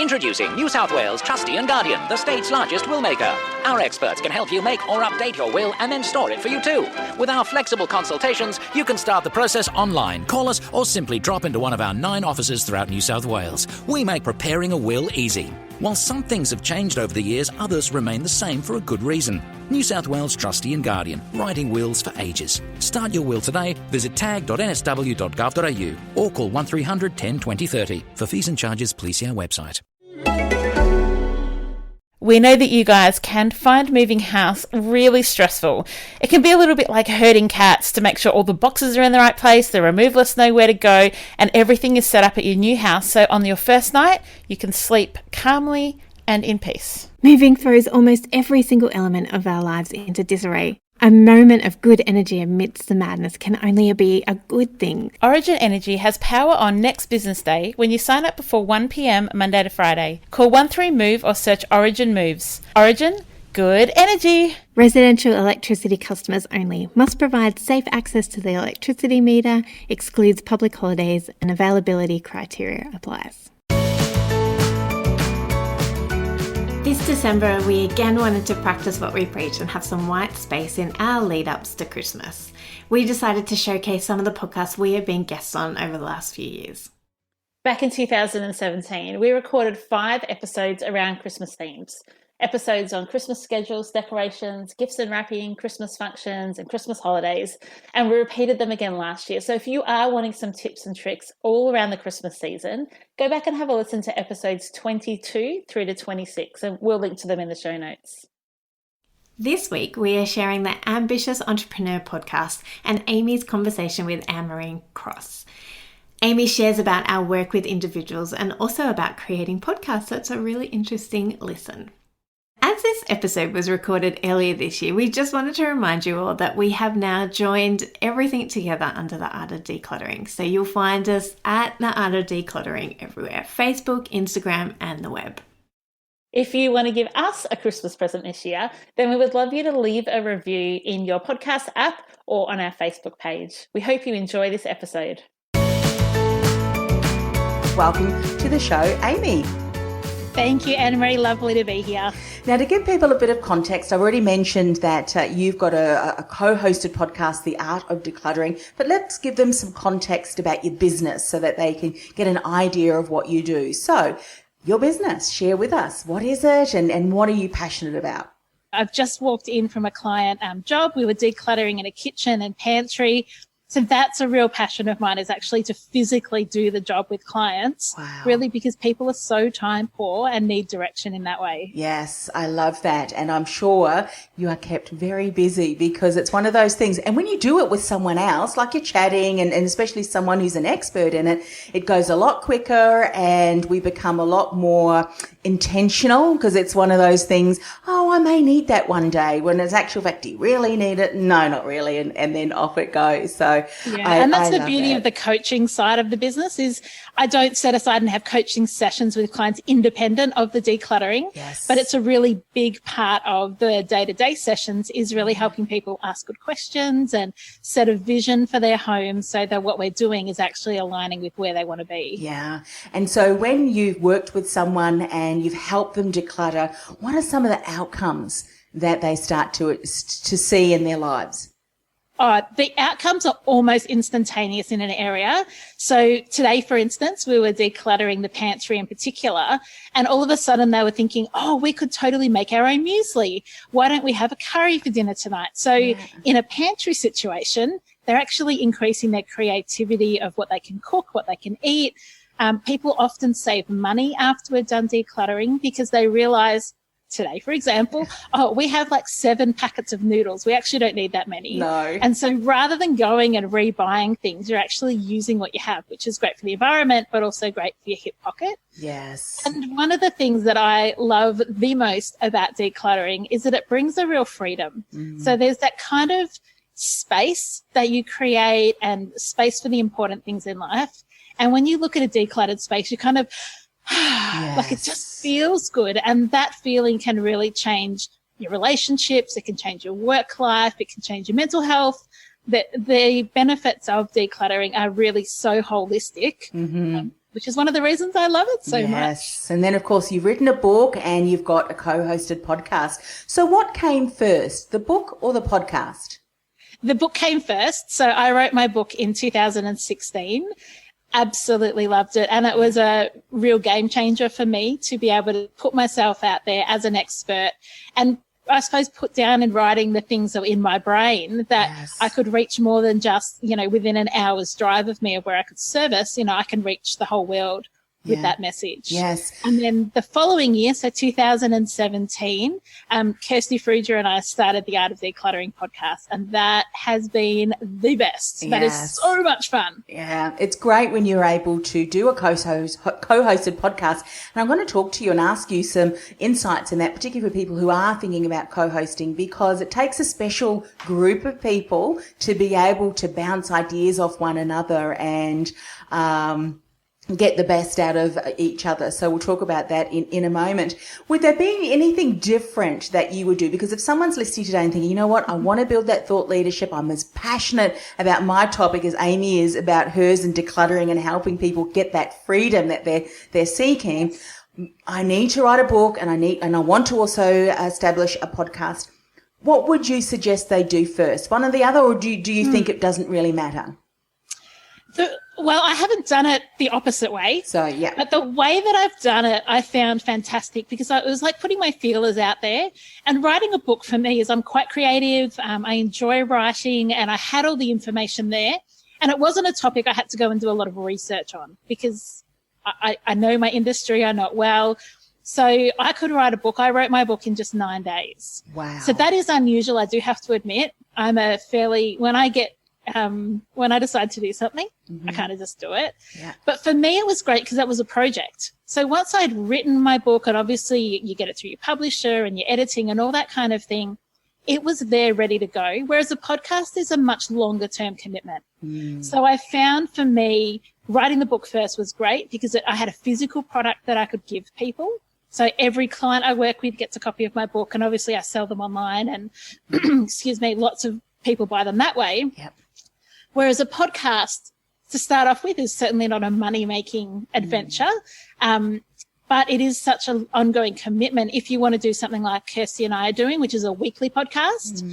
Introducing New South Wales Trustee and Guardian, the state's largest will maker. Our experts can help you make or update your will and then store it for you too. With our flexible consultations, you can start the process online, call us, or simply drop into one of our 9 offices throughout New South Wales. We make preparing a will easy. While some things have changed over the years, others remain the same for a good reason. New South Wales Trustee and Guardian, writing wills for ages. Start your will today. Visit tag.nsw.gov.au or call 1300 10 20 30. For fees and charges, please see our website. We know that you guys can find moving house really stressful. It can be a little bit like herding cats to make sure all the boxes are in the right place, the removalists know where to go, and everything is set up at your new house. So on your first night, you can sleep calmly and in peace. Moving throws almost every single element of our lives into disarray. A moment of good energy amidst the madness can only be a good thing. Origin Energy has power on next business day when you sign up before 1 p.m. Monday to Friday. Call 13MOVE or search Origin Moves. Origin, good energy. Residential electricity customers only. Must provide safe access to the electricity meter, excludes public holidays, and availability criteria applies. This December, we again wanted to practice what we preach and have some white space in our lead-ups to Christmas. We decided to showcase some of the podcasts we have been guests on over the last few years. Back in 2017, we recorded 5 episodes around Christmas themes. Episodes on Christmas schedules, decorations, gifts and wrapping, Christmas functions, and Christmas holidays. And we repeated them again last year. So if you are wanting some tips and tricks all around the Christmas season, go back and have a listen to episodes 22 through to 26, and we'll link to them in the show notes. This week, we are sharing the Ambitious Entreprenuer podcast and Amy's conversation with Anne-Marie Cross. Amy shares about our work with individuals and also about creating podcasts, so it's a really interesting listen. As this episode was recorded earlier this year, we just wanted to remind you all that we have now joined everything together under the Art of Decluttering. So you'll find us at the Art of Decluttering everywhere: Facebook, Instagram, and the web. If you want to give us a Christmas present this year, then we would love you to leave a review in your podcast app or on our Facebook page. We hope you enjoy this episode. Welcome to the show, Amy. Thank you, Anne-Marie. Lovely to be here. Now, to give people a bit of context, I've already mentioned that you've got a co-hosted podcast, The Art of Decluttering, but let's give them some context about your business so that they can get an idea of what you do. So, your business, share with us. What is it and what are you passionate about? I've just walked in from a client job. We were decluttering in a kitchen and pantry. So that's a real passion of mine, is actually to physically do the job with clients. Wow. Really, because people are so time poor and need direction in that way. Yes, I love that. And I'm sure you are kept very busy because it's one of those things. And when you do it with someone else, like you're chatting and especially someone who's an expert in it, it goes a lot quicker and we become a lot more intentional because it's one of those things, oh, I may need that one day, when it's actual fact, do you really need it? No, not really. And then off it goes. So and that's the beauty of the coaching side of the business, is I don't set aside and have coaching sessions with clients independent of the decluttering. Yes. But it's a really big part of the day-to-day sessions, is really helping people ask good questions and set a vision for their home so that what we're doing is actually aligning with where they want to be. Yeah. And so when you've worked with someone and you've helped them declutter, what are some of the outcomes that they start to see in their lives? The outcomes are almost instantaneous in an area. So today, for instance, we were decluttering the pantry in particular, and all of a sudden they were thinking, oh, we could totally make our own muesli. Why don't we have a curry for dinner tonight? So in a pantry situation, they're actually increasing their creativity of what they can cook, what they can eat. People often save money after we're done decluttering because they realize, today, for example, we have like 7 packets of noodles. We actually don't need that many. No. And so rather than going and rebuying things, you're actually using what you have, which is great for the environment, but also great for your hip pocket. Yes. And one of the things that I love the most about decluttering is that it brings a real freedom. So there's that kind of space that you create and space for the important things in life. And when you look at a decluttered space, you kind of, like it just feels good. And that feeling can really change your relationships. It can change your work life. It can change your mental health. The benefits of decluttering are really so holistic. which is one of the reasons I love it so much. Yes. And then, of course, you've written a book and you've got a co-hosted podcast. So what came first, the book or the podcast? The book came first. So I wrote my book in 2016. Absolutely loved it. And it was a real game changer for me to be able to put myself out there as an expert and I suppose put down in writing the things that were in my brain that I could reach more than just, within an hour's drive of me of where I could service, I can reach the whole world with that message. Yes. And then the following year, so 2017, Kirsty Fruger and I started the Art of Decluttering podcast, and that has been the best. That is so much fun. Yeah, it's great when you're able to do a co-hosted podcast. And I'm going to talk to you and ask you some insights in that, particularly for people who are thinking about co-hosting, because it takes a special group of people to be able to bounce ideas off one another and get the best out of each other. So we'll talk about that in a moment. Would there be anything different that you would do? Because if someone's listening today and thinking, you know what, I want to build that thought leadership. I'm as passionate about my topic as Amy is about hers and decluttering and helping people get that freedom that they're seeking. I need to write a book and I want to also establish a podcast. What would you suggest they do first? One or the other, or do you think it doesn't really matter? Well, I haven't done it the opposite way. So, yeah. But the way that I've done it, I found fantastic because it was like putting my feelers out there. And writing a book for me is I'm quite creative. I enjoy writing and I had all the information there. And it wasn't a topic I had to go and do a lot of research on because I know my industry, I know it well. So I could write a book. I wrote my book in just 9 days. Wow. So that is unusual. I do have to admit, when I decide to do something, I kind of just do it. Yeah. But for me, it was great because that was a project. So once I'd written my book, and obviously you get it through your publisher and your editing and all that kind of thing, it was there ready to go. Whereas a podcast is a much longer term commitment. So I found for me, writing the book first was great because I had a physical product that I could give people. So every client I work with gets a copy of my book, and obviously I sell them online and, lots of people buy them that way. Yep. Whereas a podcast, to start off with, is certainly not a money-making adventure, but it is such an ongoing commitment if you want to do something like Kirsty and I are doing, which is a weekly podcast.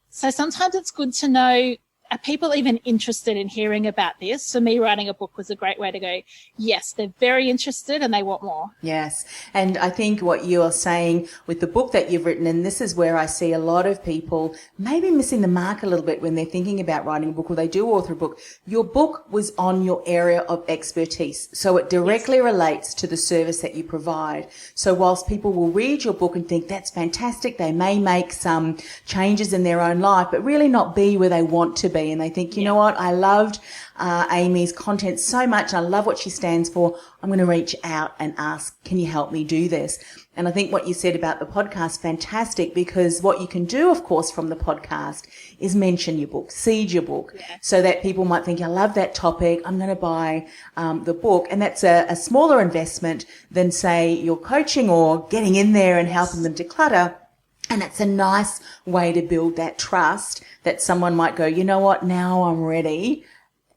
So sometimes it's good to know, are people even interested in hearing about this? For me, writing a book was a great way to go, yes, they're very interested and they want more. Yes. And I think what you are saying with the book that you've written, and this is where I see a lot of people maybe missing the mark a little bit when they're thinking about writing a book or they do author a book. Your book was on your area of expertise. So it directly relates to the service that you provide. So whilst people will read your book and think that's fantastic, they may make some changes in their own life, but really not be where they want to be. And they think, you know what, I loved Amy's content so much. I love what she stands for. I'm going to reach out and ask, can you help me do this? And I think what you said about the podcast, fantastic, because what you can do, of course, from the podcast is mention your book, seed your book, so that people might think, I love that topic, I'm going to buy the book. And that's a smaller investment than, say, your coaching or getting in there and helping them declutter. And it's a nice way to build that trust that someone might go, you know what, now I'm ready.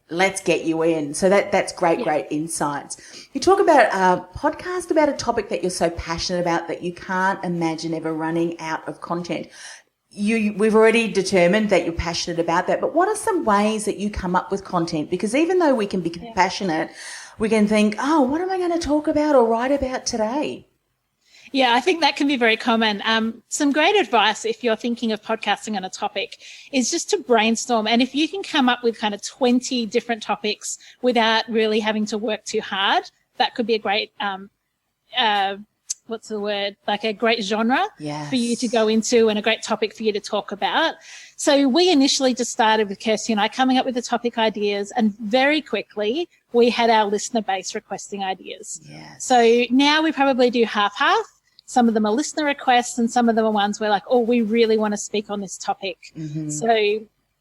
Let's get you in. So that's great insights. You talk about a podcast about a topic that you're so passionate about that you can't imagine ever running out of content. We've already determined that you're passionate about that, but what are some ways that you come up with content? Because even though we can be passionate, we can think, oh, what am I going to talk about or write about today? Yeah, I think that can be very common. Some great advice if you're thinking of podcasting on a topic is just to brainstorm. And if you can come up with kind of 20 different topics without really having to work too hard, that could be a great, like a great genre for you to go into and a great topic for you to talk about. So we initially just started with Kirsty and I coming up with the topic ideas, and very quickly we had our listener base requesting ideas. Yes. So now we probably do half-half. Some of them are listener requests and some of them are ones where like, oh, we really want to speak on this topic. So,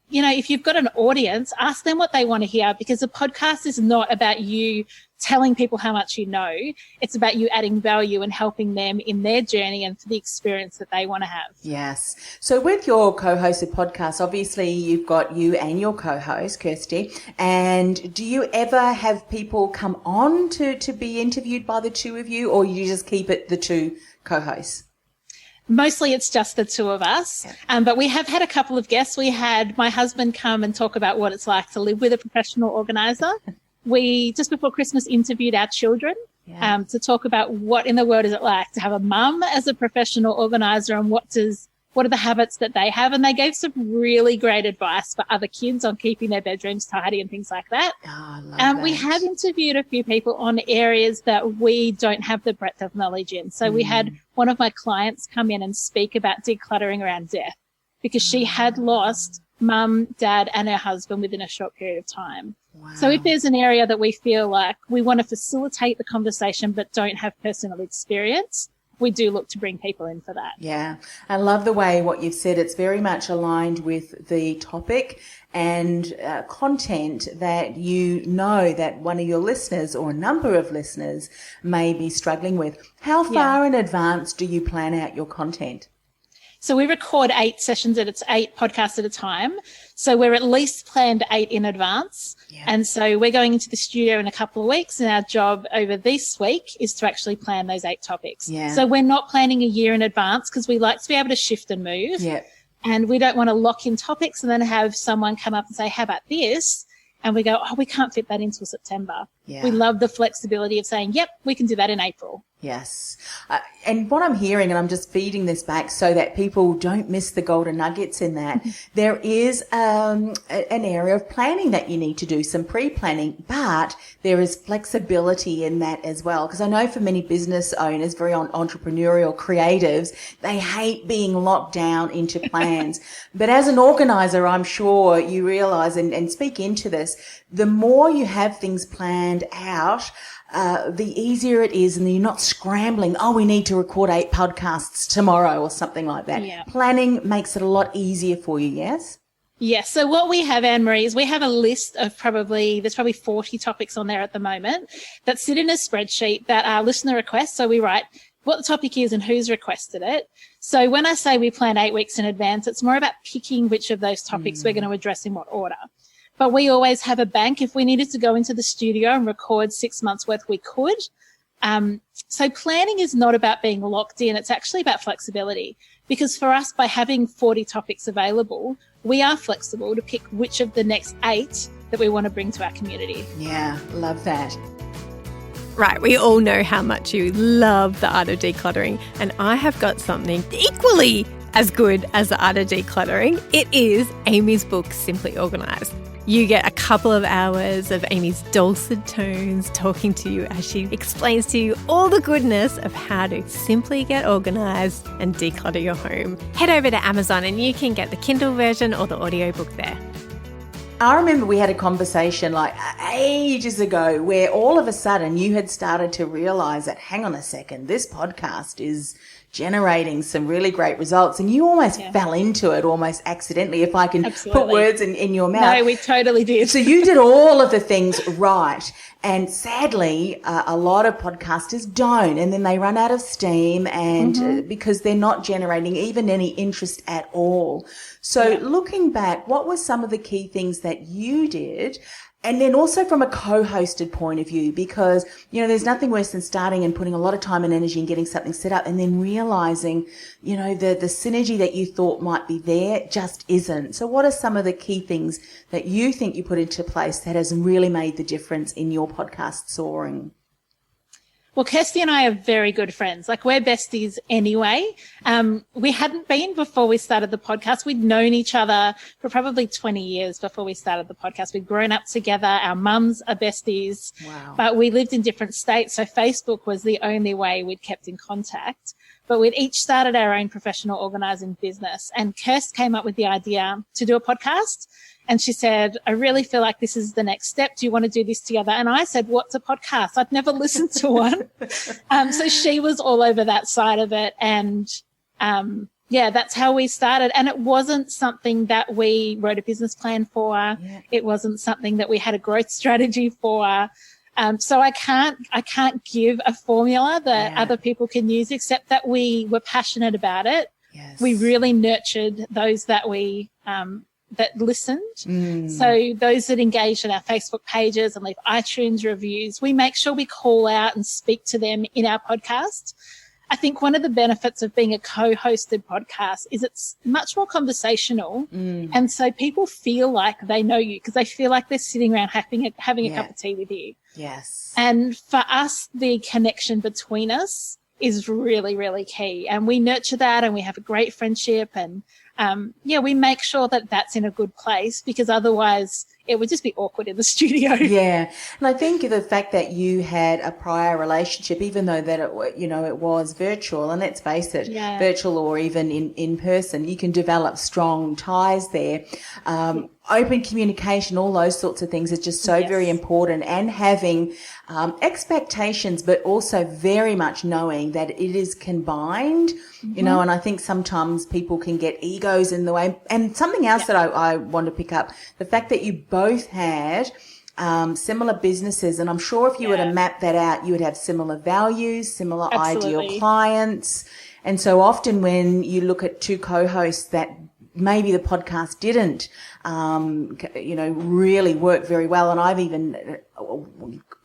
if you've got an audience, ask them what they want to hear, because a podcast is not about you telling people how much you know. It's about you adding value and helping them in their journey and for the experience that they want to have. Yes. So with your co-hosted podcast, obviously you've got you and your co-host, Kirsty. And do you ever have people come on to be interviewed by the two of you, or you just keep it the two co-hosts? Mostly it's just the two of us, but we have had a couple of guests. We had my husband come and talk about what it's like to live with a professional organizer. We, just before Christmas, interviewed our children to talk about what in the world is it like to have a mum as a professional organizer, and what are the habits that they have. And they gave some really great advice for other kids on keeping their bedrooms tidy and things like that. Oh, I love that. We have interviewed a few people on areas that we don't have the breadth of knowledge in. So we had one of my clients come in and speak about decluttering around death, because she had lost mum, dad, and her husband within a short period of time. Wow. So if there's an area that we feel like we want to facilitate the conversation but don't have personal experience, we do look to bring people in for that. Yeah. I love the way what you've said. It's very much aligned with the topic and content that you know that one of your listeners or a number of listeners may be struggling with. How far in advance do you plan out your content? So we record 8 sessions it's 8 podcasts at a time. So we're at least planned 8 in advance. Yeah. And so we're going into the studio in a couple of weeks, and our job over this week is to actually plan those 8 topics. Yeah. So we're not planning a year in advance, because we like to be able to shift and move. Yeah. And we don't want to lock in topics and then have someone come up and say, how about this? And we go, oh, we can't fit that until September. Yeah. We love the flexibility of saying, yep, we can do that in April. Yes. And what I'm hearing, and I'm just feeding this back so that people don't miss the golden nuggets in that, there is an area of planning that you need to do, some pre-planning, but there is flexibility in that as well. Because I know for many business owners, very entrepreneurial creatives, they hate being locked down into plans. But as an organizer, I'm sure you realize and speak into this, the more you have things planned out, the easier it is, and you're not scrambling, we need to record 8 podcasts tomorrow or something like that. Yeah. Planning makes it a lot easier for you, yes? Yes. So what we have, Anne-Marie, is we have a list of there's probably 40 topics on there at the moment that sit in a spreadsheet that are listener requests. So we write what the topic is and who's requested it. So when I say we plan 8 weeks in advance, it's more about picking which of those topics we're going to address in what order. But we always have a bank. If we needed to go into the studio and record 6 months worth, we could. So planning is not about being locked in. It's actually about flexibility, because for us, by having 40 topics available, we are flexible to pick which of the next 8 that we want to bring to our community. Yeah, love that. Right, we all know how much you love the art of decluttering, and I have got something equally as good as the art of decluttering. It is Amy's book, Simply Organised. You get a couple of hours of Amy's dulcet tones talking to you as she explains to you all the goodness of how to simply get organised and declutter your home. Head over to Amazon and you can get the Kindle version or the audiobook there. I remember we had a conversation like ages ago where all of a sudden you had started to realise that, hang on a second, this podcast is generating some really great results, and you almost fell into it almost accidentally, if I can put words in your mouth. No, we totally did. So you did all of the things right, and sadly a lot of podcasters don't, and then they run out of steam and because they're not generating even any interest at all. So looking back, what were some of the key things that you did? And then also from a co-hosted point of view, because, there's nothing worse than starting and putting a lot of time and energy and getting something set up and then realizing, the synergy that you thought might be there just isn't. So what are some of the key things that you think you put into place that has really made the difference in your podcast soaring? Well, Kirsty and I are very good friends. Like, we're besties anyway. We hadn't been before we started the podcast. We'd known each other for probably 20 years before we started the podcast. We'd grown up together. Our mums are besties. Wow. But we lived in different states. So Facebook was the only way we'd kept in contact. But we'd each started our own professional organising business. And Kirst came up with the idea to do a podcast. And she said, I really feel like this is the next step. Do you want to do this together? And I said, what's a podcast? I'd never listened to one. So she was all over that side of it. And, that's how we started. And it wasn't something that we wrote a business plan for. Yeah. It wasn't something that we had a growth strategy for. So I can't give a formula that other people can use, except that we were passionate about it. Yes. We really nurtured those that we that listened. So those that engaged in our Facebook pages and leave iTunes reviews, we make sure we call out and speak to them in our podcast. I think one of the benefits of being a co-hosted podcast is it's much more conversational. And so people feel like they know you because they feel like they're sitting around having a cup of tea with you. Yes. And for us, the connection between us is really, really key. And we nurture that and we have a great friendship. And we make sure that that's in a good place, because otherwise it would just be awkward in the studio. Yeah. And I think the fact that you had a prior relationship, even though that it was virtual, and let's face it, virtual or even in person, you can develop strong ties there. Open communication, all those sorts of things are just so very important, and having expectations, but also very much knowing that it is combined, and I think sometimes people can get egos in the way. And something else that I want to pick up, the fact that you both had similar businesses, and I'm sure if you were to map that out, you would have similar values, similar ideal clients. And so often when you look at two co-hosts that maybe the podcast didn't, really work very well. And I've even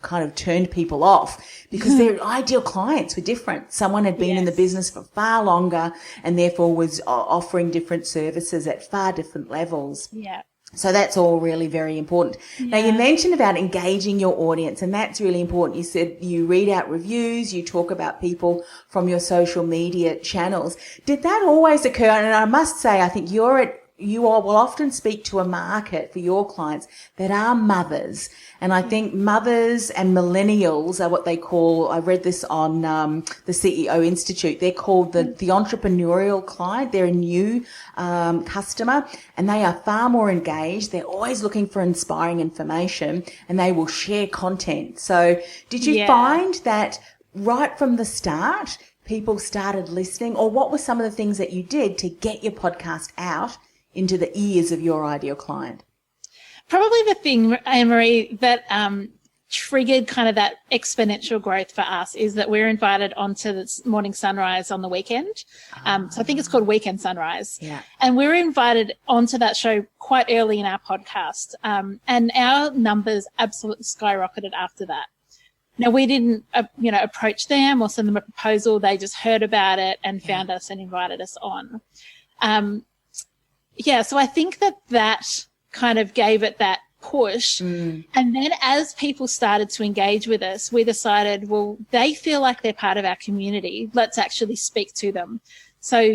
kind of turned people off because their ideal clients were different. Someone had been in the business for far longer and therefore was offering different services at far different levels. Yeah. So that's all really very important. Now, you mentioned about engaging your audience, and that's really important. You said you read out reviews, you talk about people from your social media channels. Did that always occur? And I must say, I think you will often speak to a market for your clients that are mothers. And I think mothers and millennials are what they call, I read this on the CEO Institute, they're called the entrepreneurial client. They're a new customer, and they are far more engaged. They're always looking for inspiring information, and they will share content. So did you find that right from the start, people started listening? Or what were some of the things that you did to get your podcast out into the ears of your ideal client? Probably the thing, Anne-Marie, that triggered kind of that exponential growth for us is that we're invited onto the Morning Sunrise on the weekend. So I think it's called Weekend Sunrise. Yeah. And we were invited onto that show quite early in our podcast. And our numbers absolutely skyrocketed after that. Now, we didn't, approach them or send them a proposal. They just heard about it and found us and invited us on. So I think that kind of gave it that push. And then as people started to engage with us, we decided, well, they feel like they're part of our community. Let's actually speak to them. So,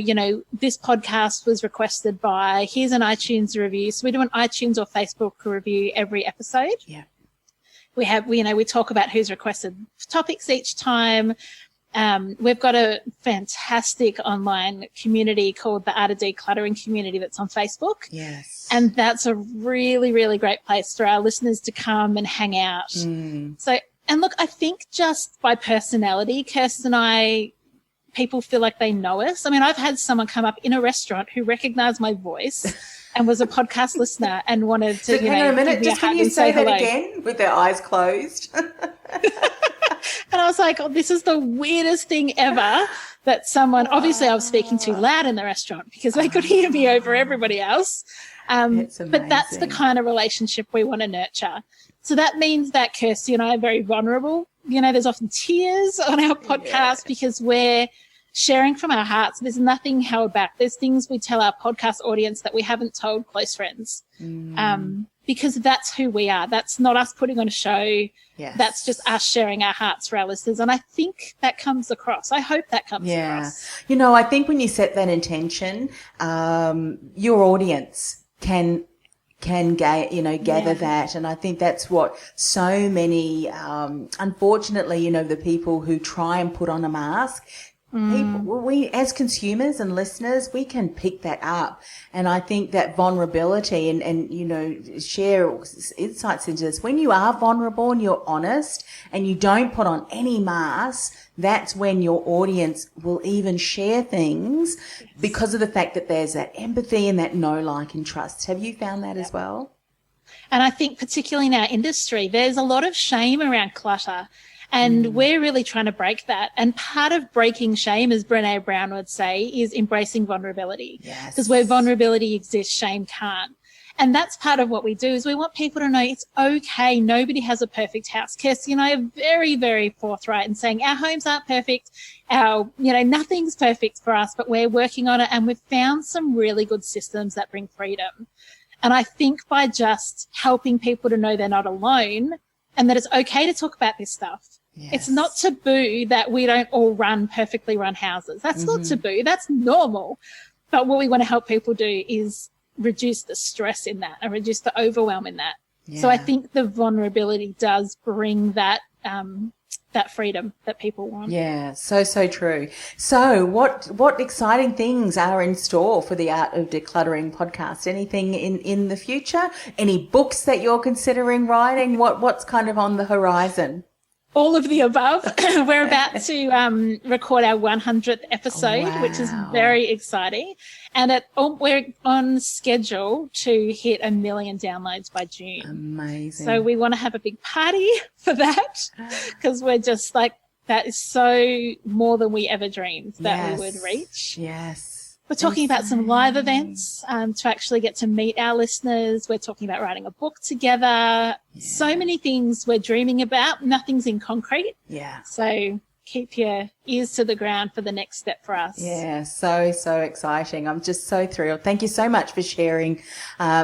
this podcast was requested by, here's an iTunes review. So we do an iTunes or Facebook review every episode. Yeah. We talk about who's requested topics each time. We've got a fantastic online community called the Art of Decluttering community that's on Facebook. Yes. And that's a really, really great place for our listeners to come and hang out. So, and look, I think just by personality, Kirsten and I, people feel like they know us. I mean, I've had someone come up in a restaurant who recognized my voice and was a podcast listener and wanted to, hang on a minute, just can you say that again with their eyes closed? And I was like, oh, this is the weirdest thing ever that someone, obviously I was speaking too loud in the restaurant because they could hear me over everybody else. But that's the kind of relationship we want to nurture. So that means that Kirsty and I are very vulnerable. There's often tears on our podcast because we're sharing from our hearts. There's nothing held back. There's things we tell our podcast audience that we haven't told close friends. Because that's who we are. That's not us putting on a show. Yes. That's just us sharing our hearts for our listeners. And I think that comes across. I hope that comes across. I think when you set that intention, your audience can gather that. And I think that's what so many, unfortunately, the people who try and put on a mask, we as consumers and listeners, we can pick that up. And I think that vulnerability and share insights into this. When you are vulnerable and you're honest and you don't put on any mask, that's when your audience will even share things because of the fact that there's that empathy and that know, like, and trust. Have you found that as well? And I think particularly in our industry, there's a lot of shame around clutter. And we're really trying to break that. And part of breaking shame, as Brené Brown would say, is embracing vulnerability. Because where vulnerability exists, shame can't. And that's part of what we do, is we want people to know it's okay. Nobody has a perfect house. Kirsty and I are very, very forthright in saying our homes aren't perfect. Nothing's perfect for us, but we're working on it. And we've found some really good systems that bring freedom. And I think by just helping people to know they're not alone and that it's okay to talk about this stuff. Yes. It's not taboo that we don't all perfectly run houses. That's not taboo. That's normal. But what we want to help people do is reduce the stress in that and reduce the overwhelm in that. Yeah. So I think the vulnerability does bring that that freedom that people want. Yeah, so true. So what exciting things are in store for the Art of Decluttering podcast? Anything in the future? Any books that you're considering writing? What's kind of on the horizon? All of the above. We're about to record our 100th episode, which is very exciting. And we're on schedule to hit 1 million downloads by June. Amazing. So we want to have a big party for that, because we're just like, that is so more than we ever dreamed that we would reach. Yes. We're talking about some live events to actually get to meet our listeners. We're talking about writing a book together. Yeah. So many things we're dreaming about. Nothing's in concrete. Yeah. So keep your ears to the ground for the next step for us. Yeah, so exciting. I'm just so thrilled. Thank you so much for sharing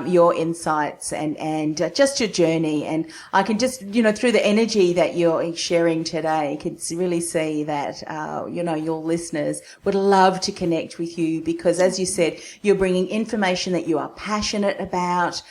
your insights and just your journey. And I can just, through the energy that you're sharing today, can really see that, your listeners would love to connect with you, because, as you said, you're bringing information that you are passionate about.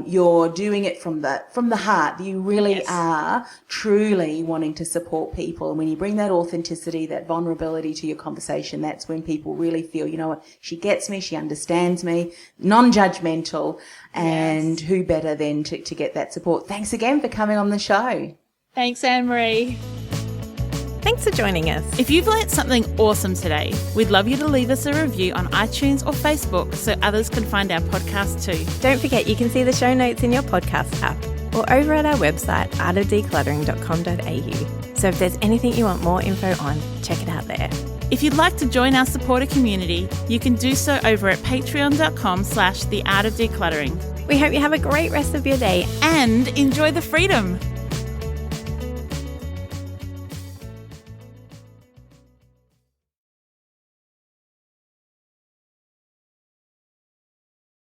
You're doing it from the heart. You really are truly wanting to support people. And when you bring that authenticity, that vulnerability to your conversation, that's when people really feel, you know what, she gets me, she understands me, non-judgmental, and who better than to get that support. Thanks again for coming on the show. Thanks, Anne-Marie. Thanks for joining us. If you've learnt something awesome today, we'd love you to leave us a review on iTunes or Facebook so others can find our podcast too. Don't forget, you can see the show notes in your podcast app or over at our website, artofdecluttering.com.au. So if there's anything you want more info on, check it out there. If you'd like to join our supporter community, you can do so over at patreon.com/theartofdecluttering. We hope you have a great rest of your day and enjoy the freedom.